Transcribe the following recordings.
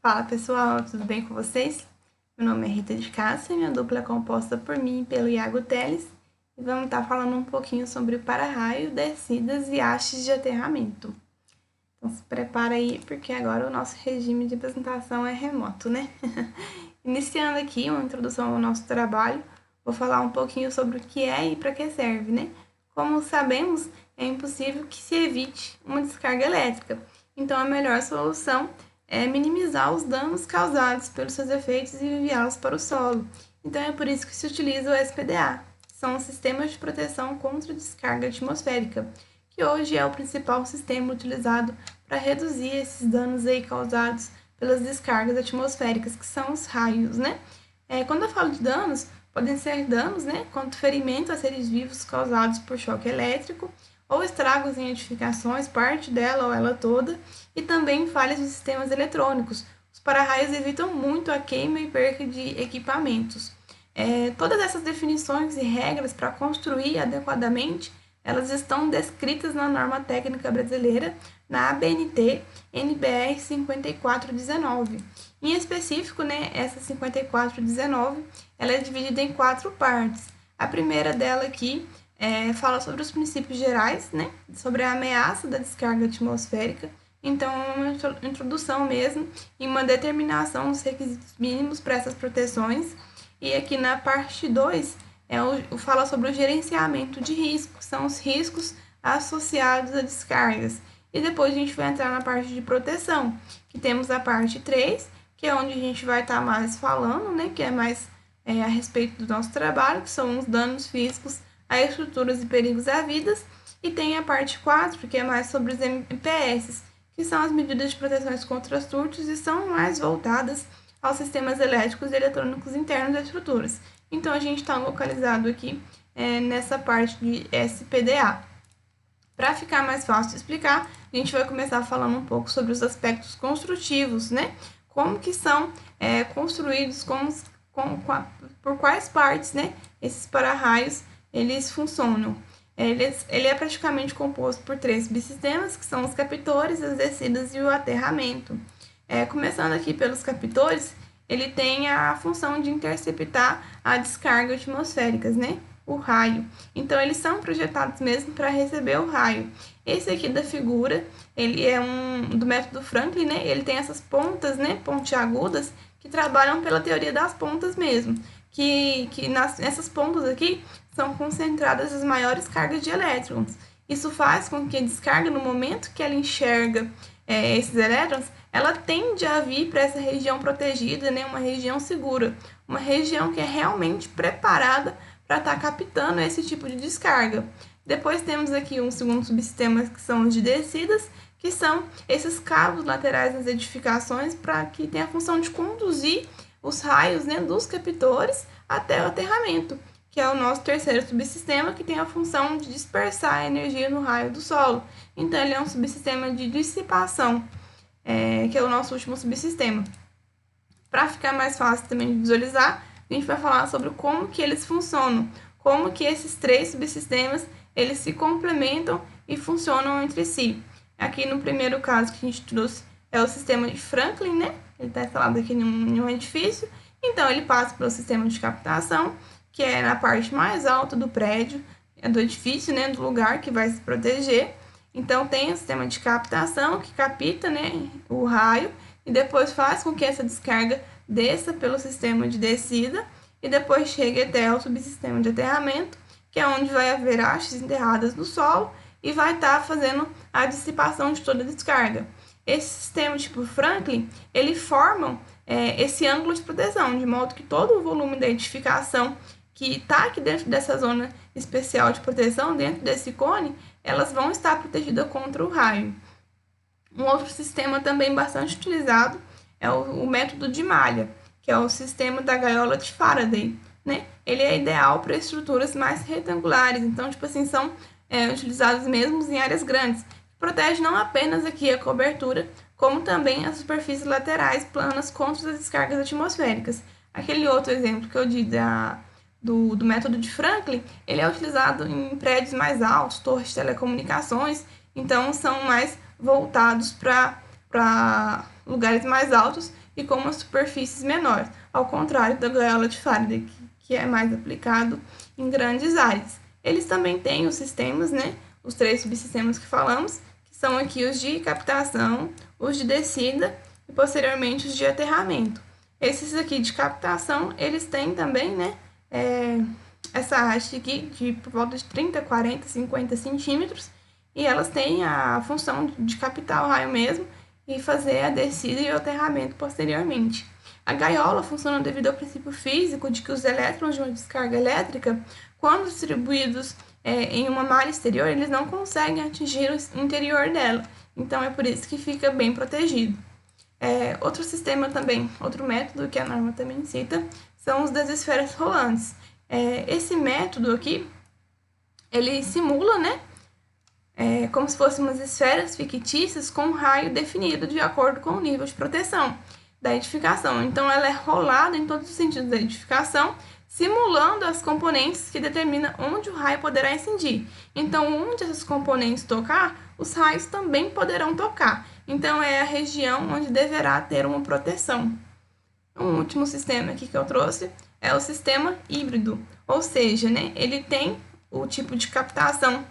Fala pessoal, tudo bem com vocês? Meu nome é Rita de Cássia, minha dupla é composta por mim e pelo Iago Teles e vamos estar falando um pouquinho sobre para-raio, descidas e hastes de aterramento. Então se prepara aí porque agora o nosso regime de apresentação é remoto, né? Iniciando aqui uma introdução ao nosso trabalho, vou falar um pouquinho sobre o que é e para que serve, né? Como sabemos, é impossível que se evite uma descarga elétrica, então a melhor solução é minimizar os danos causados pelos seus efeitos e enviá-los para o solo. Então é por isso que se utiliza o SPDA, que são os sistemas de proteção contra descarga atmosférica, que hoje é o principal sistema utilizado para reduzir esses danos aí causados pelas descargas atmosféricas, que são os raios, né? Quando eu falo de danos, podem ser danos, né, quanto ferimento a seres vivos causados por choque elétrico, ou estragos em edificações, parte dela ou ela toda, e também falhas de sistemas eletrônicos. Os para-raios evitam muito a queima e perca de equipamentos. Todas essas definições e regras para construir adequadamente, elas estão descritas na norma técnica brasileira, na ABNT NBR 5419. Em específico, né, essa 5419, ela é dividida em 4 partes. A primeira dela aqui fala sobre os princípios gerais, né, sobre a ameaça da descarga atmosférica. Então, é uma introdução mesmo e uma determinação dos requisitos mínimos para essas proteções. E aqui na parte 2, fala sobre o gerenciamento de riscos, são os riscos associados a descargas. E depois a gente vai entrar na parte de proteção, que temos a parte 3, que é onde a gente vai estar mais falando, né, que é mais a respeito do nosso trabalho, que são os danos físicos a estruturas e perigos à vidas. E tem a parte 4, que é mais sobre os MPS, que são as medidas de proteções contra surtos e são mais voltadas aos sistemas elétricos e eletrônicos internos das estruturas. Então, a gente está localizado aqui nessa parte de SPDA. Para ficar mais fácil de explicar, a gente vai começar falando um pouco sobre os aspectos construtivos, né? Como que são construídos, por quais partes, né, esses para-raios eles funcionam. Ele é praticamente composto por 3 subsistemas, que são os captores, as descidas e o aterramento. Começando aqui pelos captores, ele tem a função de interceptar a descarga atmosféricas, né? O raio. Então, eles são projetados mesmo para receber o raio. Esse aqui da figura, ele é do método Franklin, né? Ele tem essas pontas, né, pontiagudas, que trabalham pela teoria das pontas mesmo. Nessas pontas aqui são concentradas as maiores cargas de elétrons. Isso faz com que a descarga, no momento que ela enxerga esses elétrons, ela tende a vir para essa região protegida, né, uma região segura, uma região que é realmente preparada para estar captando esse tipo de descarga. Depois temos aqui um segundo subsistema, que são os de descidas, que são esses cabos laterais das edificações para que tenha a função de conduzir os raios, né, dos captores até o aterramento, que é o nosso terceiro subsistema, que tem a função de dispersar a energia no raio do solo. Então, ele é um subsistema de dissipação, que é o nosso último subsistema. Para ficar mais fácil também de visualizar, a gente vai falar sobre como que eles funcionam, como que esses 3 subsistemas eles se complementam e funcionam entre si. Aqui no primeiro caso que a gente trouxe é o sistema de Franklin, né? Ele está instalado aqui em um edifício, então ele passa pelo sistema de captação, que é na parte mais alta do prédio, do edifício, né, do lugar que vai se proteger. Então tem o sistema de captação que capta, né, o raio e depois faz com que essa descarga desça pelo sistema de descida e depois chegue até o subsistema de aterramento, que é onde vai haver hastes enterradas no solo e vai estar fazendo a dissipação de toda a descarga. Esse sistema tipo Franklin, ele forma esse ângulo de proteção, de modo que todo o volume da edificação que está aqui dentro dessa zona especial de proteção, dentro desse cone, elas vão estar protegidas contra o raio. Um outro sistema também bastante utilizado é o método de malha, que é o sistema da gaiola de Faraday, né? Ele é ideal para estruturas mais retangulares, então, tipo assim, são utilizados mesmo em áreas grandes. Protege não apenas aqui a cobertura, como também as superfícies laterais planas contra as descargas atmosféricas. Aquele outro exemplo que eu dei do método de Franklin, ele é utilizado em prédios mais altos, torres de telecomunicações, então são mais voltados para lugares mais altos e com umas superfícies menores, ao contrário da gaiola de Faraday, que é mais aplicado em grandes áreas. Eles também têm os sistemas, né, os 3 subsistemas que falamos, que são aqui os de captação, os de descida e posteriormente os de aterramento. Esses aqui de captação, eles têm também, né, essa haste aqui de por volta de 30, 40, 50 centímetros, e elas têm a função de captar o raio mesmo e fazer a descida e o aterramento posteriormente. A gaiola funciona devido ao princípio físico de que os elétrons de uma descarga elétrica, quando distribuídos em uma malha exterior, eles não conseguem atingir o interior dela. Então, é por isso que fica bem protegido. Outro sistema também, outro método que a norma também cita, são os das esferas rolantes. Esse método aqui, ele simula, né, como se fossem umas esferas fictícias com um raio definido de acordo com o nível de proteção da edificação. Então, ela é rolada em todos os sentidos da edificação, simulando as componentes que determinam onde o raio poderá incidir. Então, onde essas componentes tocar, os raios também poderão tocar. Então, é a região onde deverá ter uma proteção. Um último sistema aqui que eu trouxe é o sistema híbrido, ou seja, né, ele tem o tipo de captação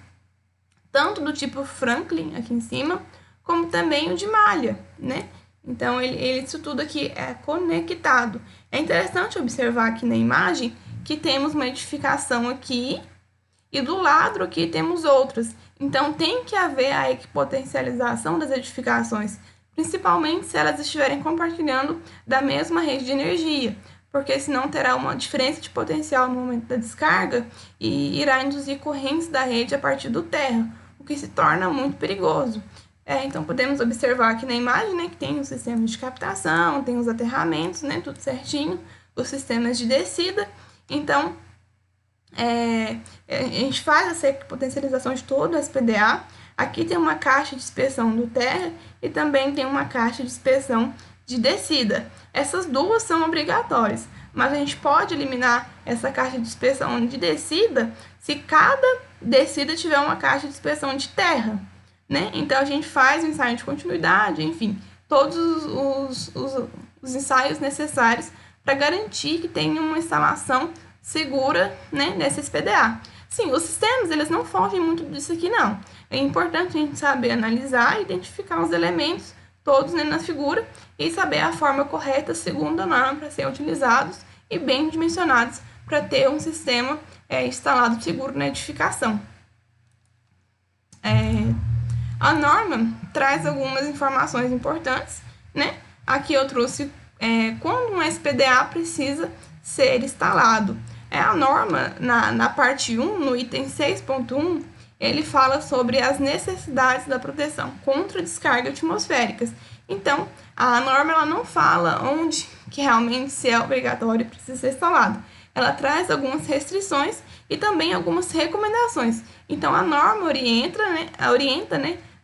tanto do tipo Franklin, aqui em cima, como também o de malha, né? Então, isso tudo aqui é conectado. É interessante observar aqui na imagem que temos uma edificação aqui e do lado aqui temos outras. Então, tem que haver a equipotencialização das edificações, principalmente se elas estiverem compartilhando da mesma rede de energia, porque senão terá uma diferença de potencial no momento da descarga e irá induzir correntes da rede a partir do terra, o que se torna muito perigoso. Então, podemos observar aqui na imagem, né, que tem os sistemas de captação, tem os aterramentos, né, tudo certinho, os sistemas de descida. Então, a gente faz essa potencialização de todo o SPDA. Aqui tem uma caixa de inspeção do terra e também tem uma caixa de inspeção de descida. Essas duas são obrigatórias, mas a gente pode eliminar essa caixa de inspeção de descida se cada descida tiver uma caixa de inspeção de terra, né? Então, a gente faz o ensaio de continuidade, enfim, todos os ensaios necessários para garantir que tenha uma instalação segura, né, nessa SPDA. Sim, os sistemas, eles não fogem muito disso aqui, não. É importante a gente saber analisar e identificar os elementos todos, né, na figura e saber a forma correta segundo a norma para ser utilizados e bem dimensionados para ter um sistema instalado seguro na edificação. A norma traz algumas informações importantes, né? Aqui eu trouxe quando um SPDA precisa ser instalado. A norma, na parte 1, no item 6.1, ele fala sobre as necessidades da proteção contra descargas atmosféricas. Então, a norma ela não fala onde que realmente se é obrigatório e precisa ser instalado. Ela traz algumas restrições e também algumas recomendações. Então, a norma orienta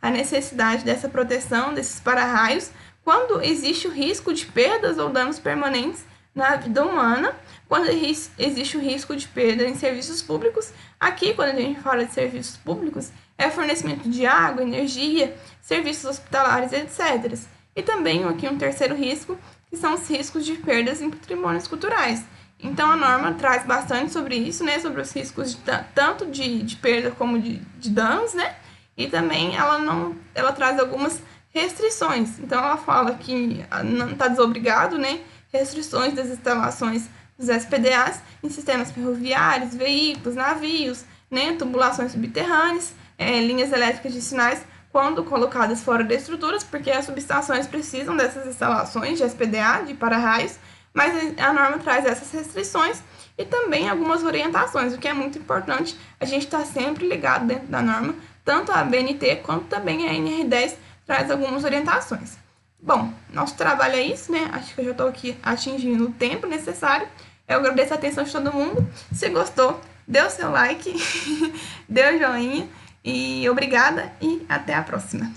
a necessidade dessa proteção desses para-raios quando existe o risco de perdas ou danos permanentes na vida humana, quando existe o risco de perda em serviços públicos. Aqui, quando a gente fala de serviços públicos, é fornecimento de água, energia, serviços hospitalares, etc. E também aqui um terceiro risco, que são os riscos de perdas em patrimônios culturais. Então, a norma traz bastante sobre isso, né, sobre os riscos tanto de perda como de danos, né, e também ela traz algumas restrições. Então, ela fala que não está desobrigado, né, restrições das instalações dos SPDAs em sistemas ferroviários, veículos, navios, né, tubulações subterrâneas, linhas elétricas de sinais, quando colocadas fora das estruturas, porque as subestações precisam dessas instalações de SPDA, de para-raios, mas a norma traz essas restrições e também algumas orientações, o que é muito importante, a gente está sempre ligado dentro da norma, tanto a BNT quanto também a NR10 traz algumas orientações. Bom, nosso trabalho é isso, né? Acho que eu já estou aqui atingindo o tempo necessário. Eu agradeço a atenção de todo mundo. Se gostou, dê o seu like, dê o joinha e obrigada e até a próxima.